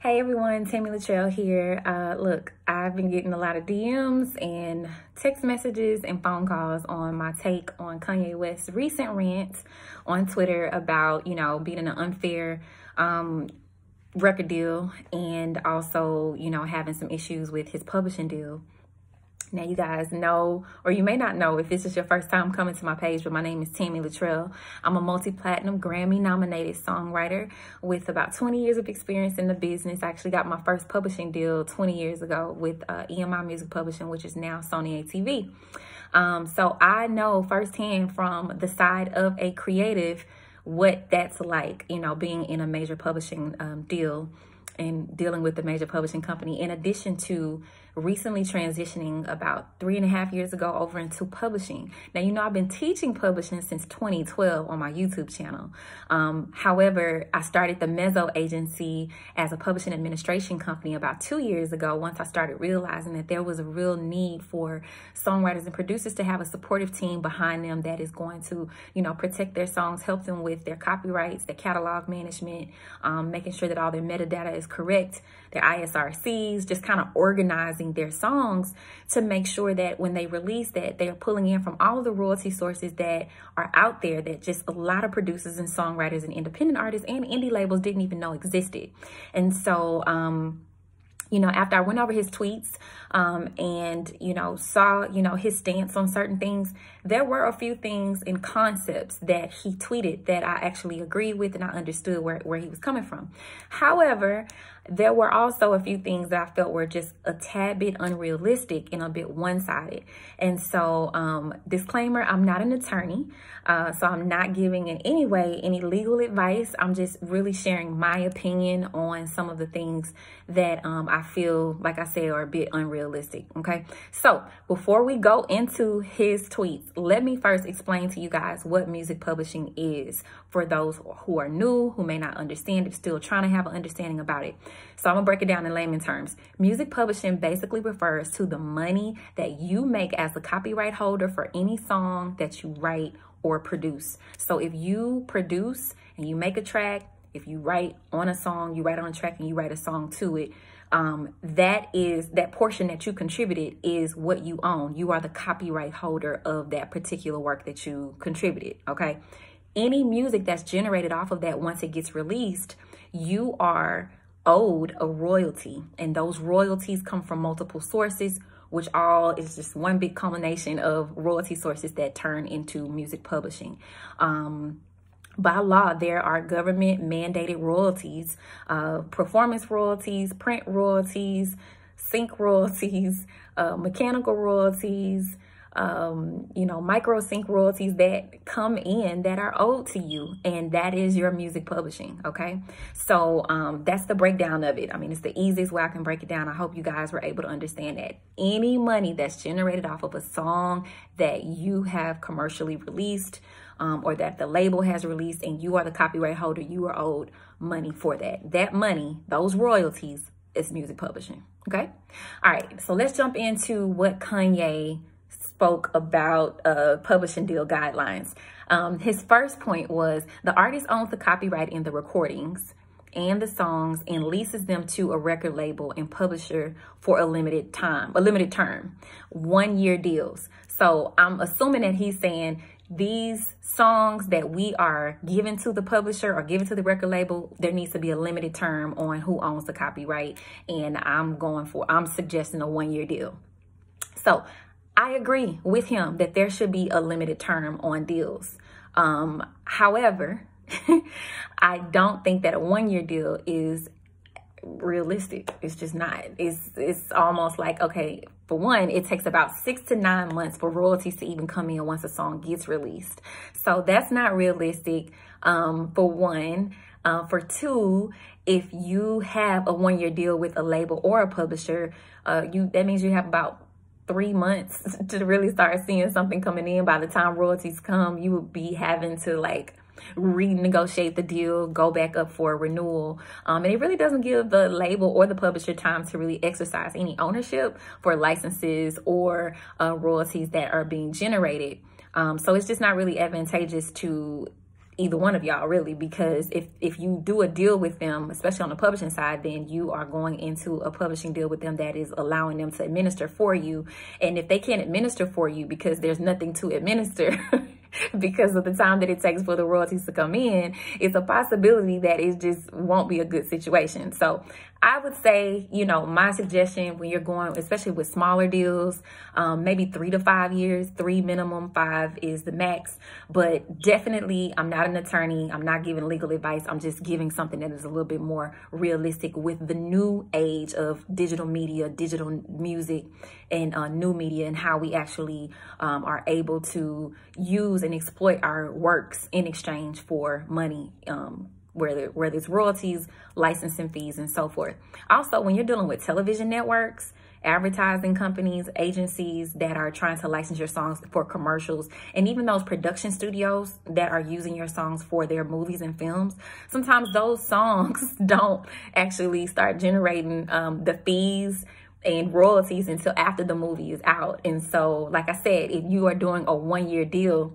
Hey everyone, Tami LaTrell here. Look, I've been getting a lot of DMs and text messages and phone calls on my take on Kanye West's recent rant on Twitter about, being in an unfair record deal and also, having some issues with his publishing deal. Now, you guys know, or you may not know if this is your first time coming to my page, but my name is Tami LaTrell. I'm a multi-platinum Grammy-nominated songwriter with about 20 years of experience in the business. I actually got my first publishing deal 20 years ago with EMI Music Publishing, which is now Sony ATV. So I know firsthand from the side of a creative what that's like, being in a major publishing deal and dealing with the major publishing company, in addition to recently transitioning about 3.5 years ago over into publishing. Now, I've been teaching publishing since 2012 on my YouTube channel. However, I started the Mezzo agency as a publishing administration company about 2 years ago, once I started realizing that there was a real need for songwriters and producers to have a supportive team behind them that is going to, protect their songs, help them with their copyrights, their catalog management, making sure that all their metadata is correct, their ISRCs, just kind of organizing their songs to make sure that when they release that, they're pulling in from all of the royalty sources that are out there that just a lot of producers and songwriters and independent artists and indie labels didn't even know existed. And so, after I went over his tweets and, saw, his stance on certain things, there were a few things and concepts that he tweeted that I actually agreed with and I understood where he was coming from. However, there were also a few things that I felt were just a tad bit unrealistic and a bit one-sided. And so, disclaimer, I'm not an attorney, so I'm not giving in any way any legal advice. I'm just really sharing my opinion on some of the things that I feel, like I said, are a bit unrealistic, okay? So, before we go into his tweets, let me first explain to you guys what music publishing is for those who are new, who may not understand it, still trying to have an understanding about it. So I'm gonna break it down in layman terms. Music publishing basically refers to the money that you make as a copyright holder for any song that you write or produce. So if you produce and you make a track, if you write on a song, you write on a track and you write a song to it, that portion that you contributed is what you own. You are the copyright holder of that particular work that you contributed, okay? Any music that's generated off of that, once it gets released, you are owed a royalty, and those royalties come from multiple sources, which all is just one big culmination of royalty sources that turn into music publishing. By law, there are government mandated royalties, performance royalties, print royalties, sync royalties, mechanical royalties, micro sync royalties that come in that are owed to you, and that is your music publishing, okay? So that's the breakdown of it. I mean, it's the easiest way I can break it down. I hope you guys were able to understand that. Any money that's generated off of a song that you have commercially released, or that the label has released and you are the copyright holder, you are owed money for that. That money, those royalties, is music publishing, okay? All right, so let's jump into what Kanye spoke about publishing deal guidelines. His first point was the artist owns the copyright in the recordings and the songs and leases them to a record label and publisher for a limited term, 1-year deals. So I'm assuming that he's saying these songs that we are giving to the publisher or giving to the record label, there needs to be a limited term on who owns the copyright. And I'm suggesting a 1-year deal. So I agree with him that there should be a limited term on deals. However, I don't think that a 1-year deal is realistic. It's just not. It's almost like, okay, for one, it takes about 6 to 9 months for royalties to even come in once a song gets released. So that's not realistic, for one. For two, if you have a 1-year deal with a label or a publisher, that means you have about 3 months to really start seeing something coming in. By the time royalties come, you will be having to renegotiate the deal, go back up for a renewal. And it really doesn't give the label or the publisher time to really exercise any ownership for licenses or royalties that are being generated. So it's just not really advantageous to either one of y'all really, because if you do a deal with them, especially on the publishing side, then you are going into a publishing deal with them that is allowing them to administer for you. And if they can't administer for you because there's nothing to administer because of the time that it takes for the royalties to come in, it's a possibility that it just won't be a good situation. So I would say, you know, my suggestion when you're going, especially with smaller deals, maybe 3 to 5 years, 3 minimum, 5 is the max. But definitely, I'm not an attorney. I'm not giving legal advice. I'm just giving something that is a little bit more realistic with the new age of digital media, digital music, and new media, and how we actually are able to use and exploit our works in exchange for money, whether it's royalties, licensing fees, and so forth. Also, when you're dealing with television networks, advertising companies, agencies that are trying to license your songs for commercials, and even those production studios that are using your songs for their movies and films, sometimes those songs don't actually start generating the fees and royalties until after the movie is out. And so, like I said, if you are doing a 1-year deal,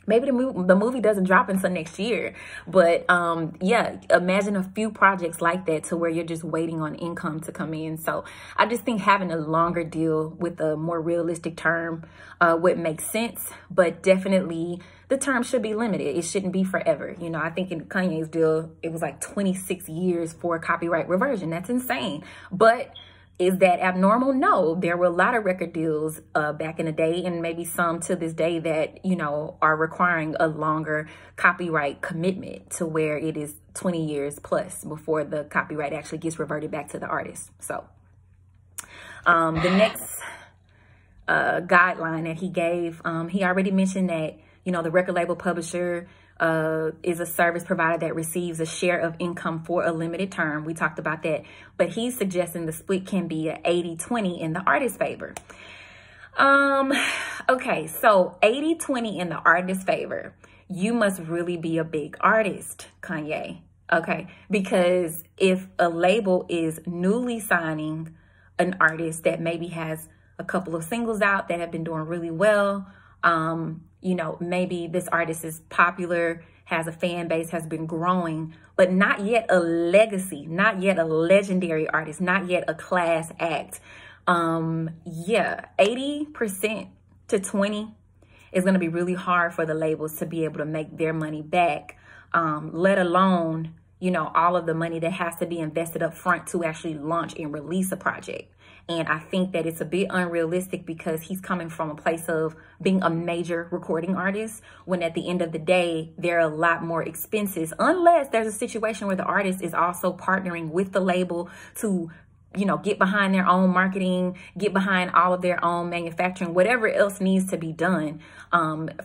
maybe the movie doesn't drop until next year. But yeah, imagine a few projects like that to where you're just waiting on income to come in. So I just think having a longer deal with a more realistic term would make sense. But definitely the term should be limited. It shouldn't be forever. You know, I think in Kanye's deal, it was like 26 years for copyright reversion. That's insane. But is that abnormal? No. There were a lot of record deals back in the day, and maybe some to this day, that, you know, are requiring a longer copyright commitment to where it is 20 years plus before the copyright actually gets reverted back to the artist. So the next guideline that he gave, he already mentioned that, you know, the record label publisher is a service provider that receives a share of income for a limited term. We talked about that, but he's suggesting the split can be an 80-20 in the artist's favor. Okay, so 80-20 in the artist's favor. You must really be a big artist, Kanye. Okay, because if a label is newly signing an artist that maybe has a couple of singles out that have been doing really well, you know, maybe this artist is popular, has a fan base, has been growing, but not yet a legacy, not yet a legendary artist, not yet a class act. Yeah, 80% to 20 is going to be really hard for the labels to be able to make their money back, let alone, you know, all of the money that has to be invested up front to actually launch and release a project. And I think that it's a bit unrealistic because he's coming from a place of being a major recording artist, when at the end of the day, there are a lot more expenses, unless there's a situation where the artist is also partnering with the label to, you know, get behind their own marketing, get behind all of their own manufacturing, whatever else needs to be done,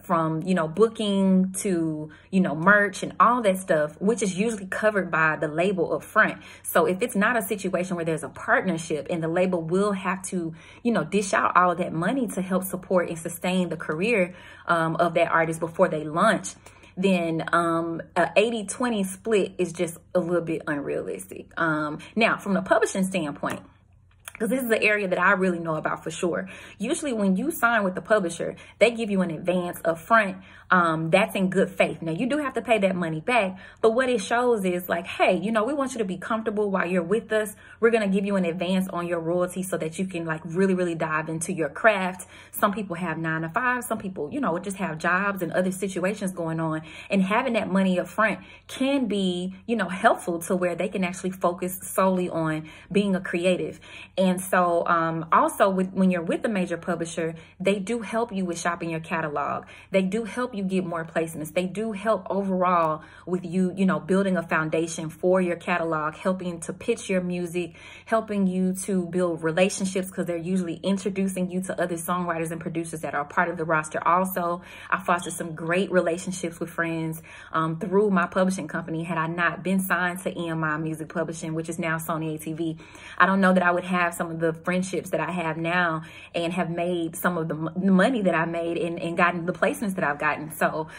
from, you know, booking to, you know, merch and all that stuff, which is usually covered by the label up front. So if it's not a situation where there's a partnership and the label will have to, you know, dish out all of that money to help support and sustain the career of that artist before they launch, then a 80-20 split is just a little bit unrealistic. Now, from the publishing standpoint, because this is the area that I really know about for sure. Usually when you sign with the publisher, they give you an advance up front. That's in good faith. Now, you do have to pay that money back, but what it shows is like, hey, you know, we want you to be comfortable while you're with us. We're going to give you an advance on your royalty so that you can like really, really dive into your craft. Some people have 9 to 5. Some people, you know, just have jobs and other situations going on. And having that money up front can be, you know, helpful to where they can actually focus solely on being a creative. And so also when you're with a major publisher, they do help you with shopping your catalog. They do help you get more placements. They do help overall with you, you know, building a foundation for your catalog, helping to pitch your music, helping you to build relationships because they're usually introducing you to other songwriters and producers that are part of the roster. Also, I fostered some great relationships with friends through my publishing company. Had I not been signed to EMI Music Publishing, which is now Sony ATV, I don't know that I would have some of the friendships that I have now and have made some of the money that I made and gotten the placements that I've gotten. So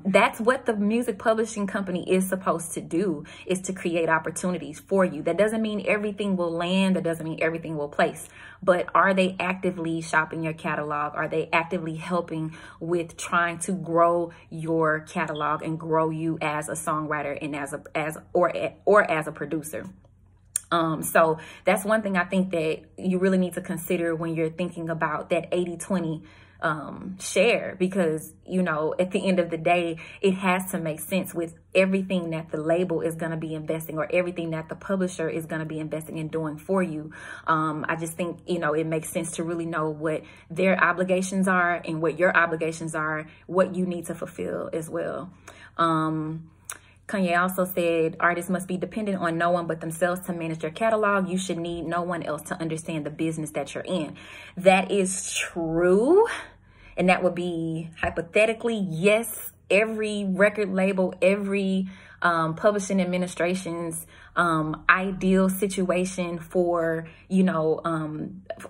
that's what the music publishing company is supposed to do, is to create opportunities for you. That doesn't mean everything will land. That doesn't mean everything will place. But are they actively shopping your catalog? Are they actively helping with trying to grow your catalog and grow you as a songwriter and as a producer? So that's one thing I think that you really need to consider when you're thinking about that 80-20 share, because, you know, at the end of the day, it has to make sense with everything that the label is going to be investing, or everything that the publisher is going to be investing and doing for you. I just think, you know, it makes sense to really know what their obligations are and what your obligations are, what you need to fulfill as well. Kanye also said, artists must be dependent on no one but themselves to manage their catalog. You should need no one else to understand the business that you're in. That is true. And that would be hypothetically, yes, every record label, every publishing administration's ideal situation for, you know,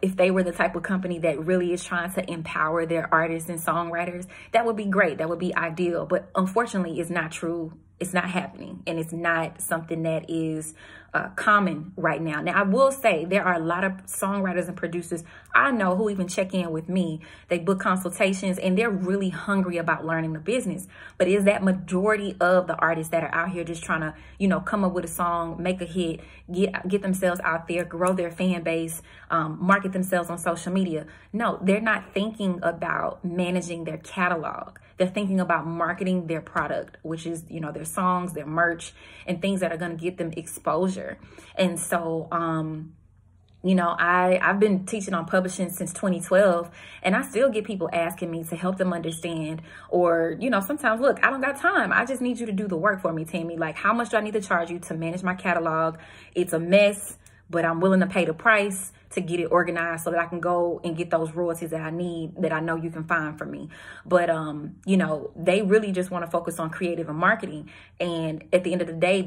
if they were the type of company that really is trying to empower their artists and songwriters, that would be great. That would be ideal. But unfortunately, it's not true. It's not happening, and it's not something that is common right now. Now, I will say there are a lot of songwriters and producers I know who even check in with me. They book consultations, and they're really hungry about learning the business. But is that majority of the artists that are out here just trying to, you know, come up with a song, make a hit, get themselves out there, grow their fan base, market themselves on social media? No, they're not thinking about managing their catalog. They're thinking about marketing their product, which is, you know, their songs, their merch, and things that are going to get them exposure. And so, you know, I've been teaching on publishing since 2012, and I still get people asking me to help them understand, or, you know, sometimes, look, I don't got time. I just need you to do the work for me, Tami. Like, how much do I need to charge you to manage my catalog? It's a mess, but I'm willing to pay the price to get it organized so that I can go and get those royalties that I need, that I know you can find for me. But, you know, they really just want to focus on creative and marketing. And at the end of the day,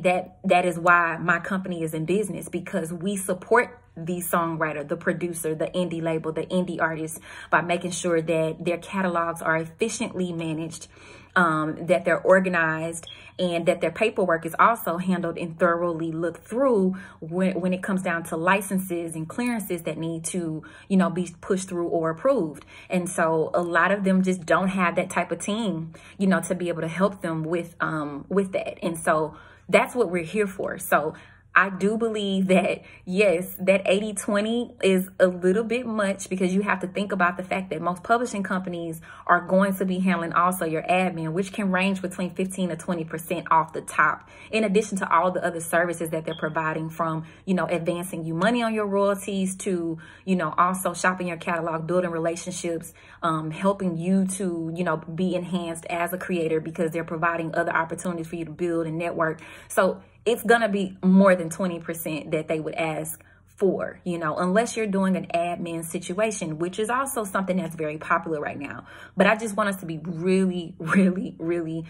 that is why my company is in business, because we support the songwriter, the producer, the indie label, the indie artist, by making sure that their catalogs are efficiently managed, that they're organized, and that their paperwork is also handled and thoroughly looked through when it comes down to licenses and clearances that need to, you know, be pushed through or approved. And so a lot of them just don't have that type of team, you know, to be able to help them with that. And so that's what we're here for. So I do believe that, yes, that 80-20 is a little bit much, because you have to think about the fact that most publishing companies are going to be handling also your admin, which can range between 15 to 20% off the top, in addition to all the other services that they're providing, from, you know, advancing you money on your royalties to, you know, also shopping your catalog, building relationships, helping you to, you know, be enhanced as a creator, because they're providing other opportunities for you to build and network. So it's going to be more than 20% that they would ask for, you know, unless you're doing an admin situation, which is also something that's very popular right now. But I just want us to be really, really, really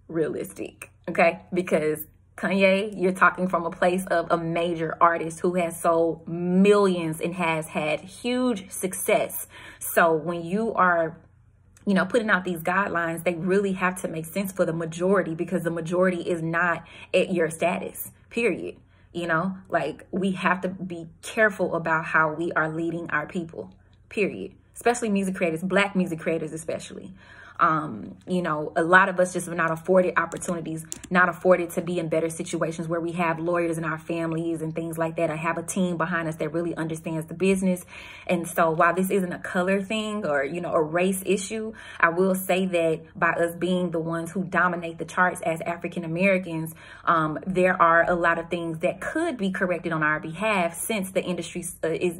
realistic, okay? Because Kanye, you're talking from a place of a major artist who has sold millions and has had huge success. So when you are, you know, putting out these guidelines, they really have to make sense for the majority, because the majority is not at your status, period. You know, like, we have to be careful about how we are leading our people, period. Especially music creators, Black music creators especially. You know, a lot of us just are not afforded opportunities, not afforded to be in better situations where we have lawyers in our families and things like that, or have a team behind us that really understands the business. And so while this isn't a color thing or, you know, a race issue, I will say that by us being the ones who dominate the charts as African Americans, there are a lot of things that could be corrected on our behalf, since the industry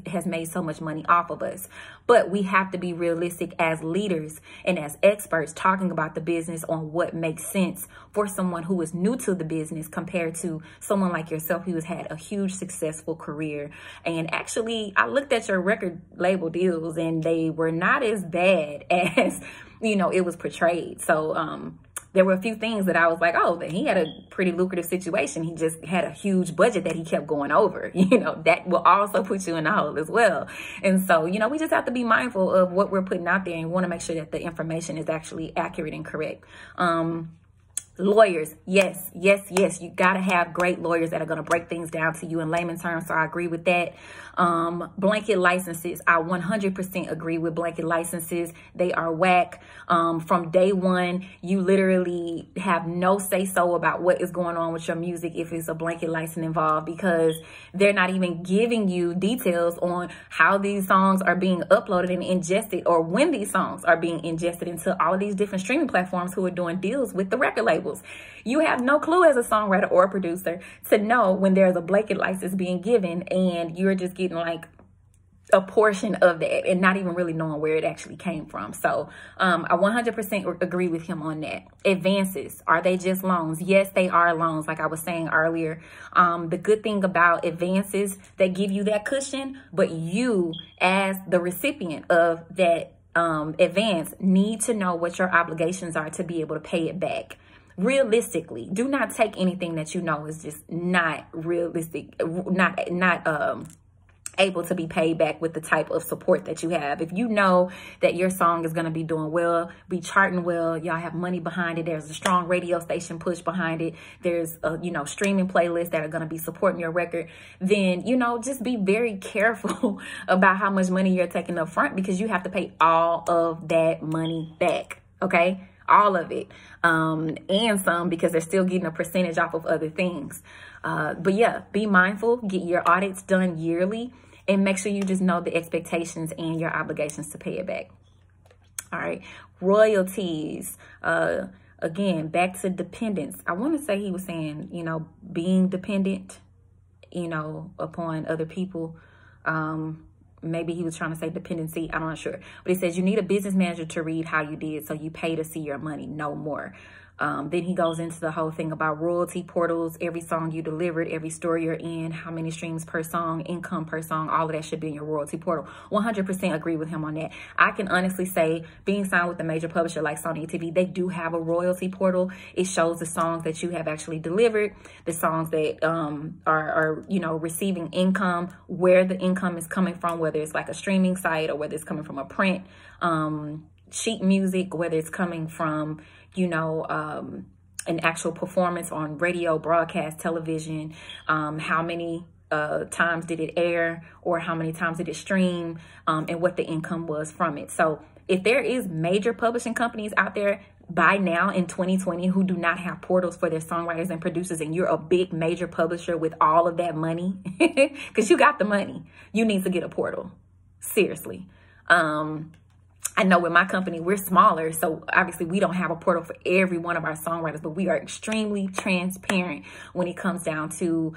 has made so much money off of us. But we have to be realistic as leaders and as experts talking about the business on what makes sense for someone who is new to the business, compared to someone like yourself who has had a huge successful career. And actually, I looked at your record label deals, and they were not as bad as, you know, it was portrayed. So there were a few things that I was like, oh, he had a pretty lucrative situation. He just had a huge budget that he kept going over. You know, that will also put you in the hole as well. And so, you know, we just have to be mindful of what we're putting out there and want to make sure that the information is actually accurate and correct. Lawyers, yes. You got to have great lawyers that are going to break things down to you in layman terms. So I agree with that. Blanket licenses, I 100% agree with blanket licenses. They are whack. From day one, you literally have no say-so about what is going on with your music if it's a blanket license involved, because they're not even giving you details on how these songs are being uploaded and ingested, or when these songs are being ingested into all of these different streaming platforms who are doing deals with the record labels. You have no clue as a songwriter or a producer to know when there's a blanket license being given and you're just getting like a portion of that and not even really knowing where it actually came from. So I 100% agree with him on that. Advances, are they just loans? Yes, they are loans, like I was saying earlier. The good thing about advances, they give you that cushion, but you as the recipient of that advance need to know what your obligations are to be able to pay it back. Realistically, do not take anything that you know is just not realistic, not able to be paid back with the type of support that you have. If you know that your song is going to be doing well, be charting well, y'all have money behind it, there's a strong radio station push behind it, there's a, you know, streaming playlists that are going to be supporting your record, then, you know, just be very careful about how much money you're taking up front, because you have to pay all of that money back. Okay, all of it, and some, because they're still getting a percentage off of other things. But yeah, be mindful, get your audits done yearly, and make sure you just know the expectations and your obligations to pay it back. All right, royalties. Again, back to dependence. I want to say he was saying, you know, being dependent, you know, upon other people. Maybe he was trying to say dependency. I'm not sure. But he says you need a business manager to read how you did, so you pay to see your money, no more. Then he goes into the whole thing about royalty portals, every song you delivered, every store you're in, how many streams per song, income per song, all of that should be in your royalty portal. 100% agree with him on that. I can honestly say, being signed with a major publisher like Sony TV, they do have a royalty portal. It shows the songs that you have actually delivered, the songs that are you know, receiving income, where the income is coming from, whether it's like a streaming site or whether it's coming from a print sheet music, whether it's coming from, you know, an actual performance on radio, broadcast, television, how many times did it air, or how many times did it stream, and what the income was from it. So if there is major publishing companies out there by now in 2020 who do not have portals for their songwriters and producers, and you're a big major publisher with all of that money, because you got the money, you need to get a portal. Seriously. I know with my company, we're smaller, so obviously we don't have a portal for every one of our songwriters, but we are extremely transparent when it comes down to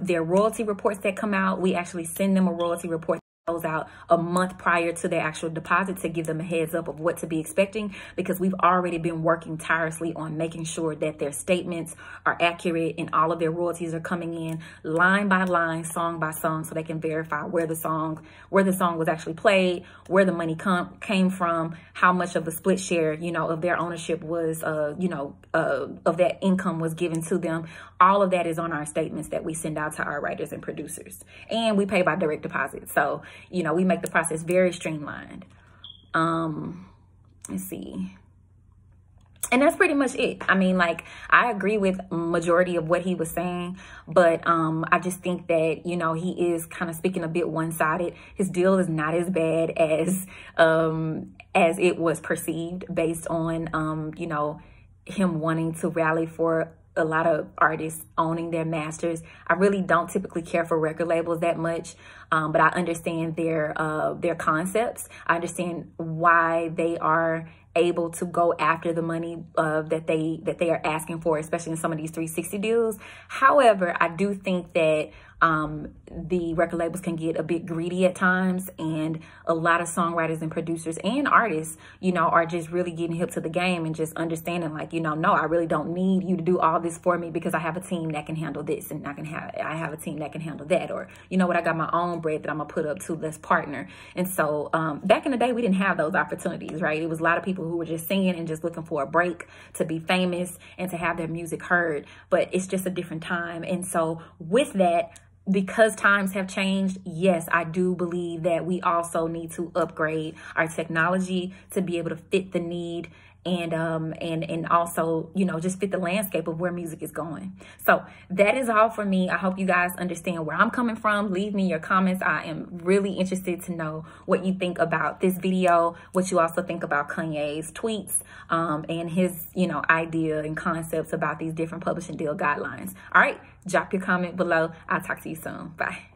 their royalty reports that come out. We actually send them a royalty report that goes out a month prior to their actual deposit to give them a heads up of what to be expecting, because we've already been working tirelessly on making sure that their statements are accurate and all of their royalties are coming in line by line, song by song, so they can verify where the song was actually played, where the money came from, how much of the split share, you know, of their ownership was, you know, of that income was given to them. All of that is on our statements that we send out to our writers and producers, and we pay by direct deposit. So, you know, we make the process very streamlined. Let's see. And that's pretty much it. I mean, like, I agree with majority of what he was saying, but I just think that, you know, he is kind of speaking a bit one-sided. His deal is not as bad as it was perceived, based on, you know, him wanting to rally for a lot of artists owning their masters. I really don't typically care for record labels that much, but I understand their concepts. I understand why they are able to go after the money that they are asking for, especially in some of these 360 deals. However, I do think that the record labels can get a bit greedy at times, and a lot of songwriters and producers and artists, you know, are just really getting hip to the game and just understanding, like, you know, no, I really don't need you to do all this for me because I have a team that can handle this, and I have a team that can handle that, or, you know what, I got my own bread that I'm gonna put up to this partner. And so back in the day, we didn't have those opportunities, right? It was a lot of people who were just singing and just looking for a break to be famous and to have their music heard, but it's just a different time. And so with that, because times have changed, yes, I do believe that we also need to upgrade our technology to be able to fit the need and also, you know, just fit the landscape of where music is going. So that is all for me. I hope you guys understand where I'm coming from. Leave me your comments. I am really interested to know what you think about this video, what you also think about Kanye's tweets, and his, you know, idea and concepts about these different publishing deal guidelines. All right, drop your comment below. I'll talk to you soon. Bye.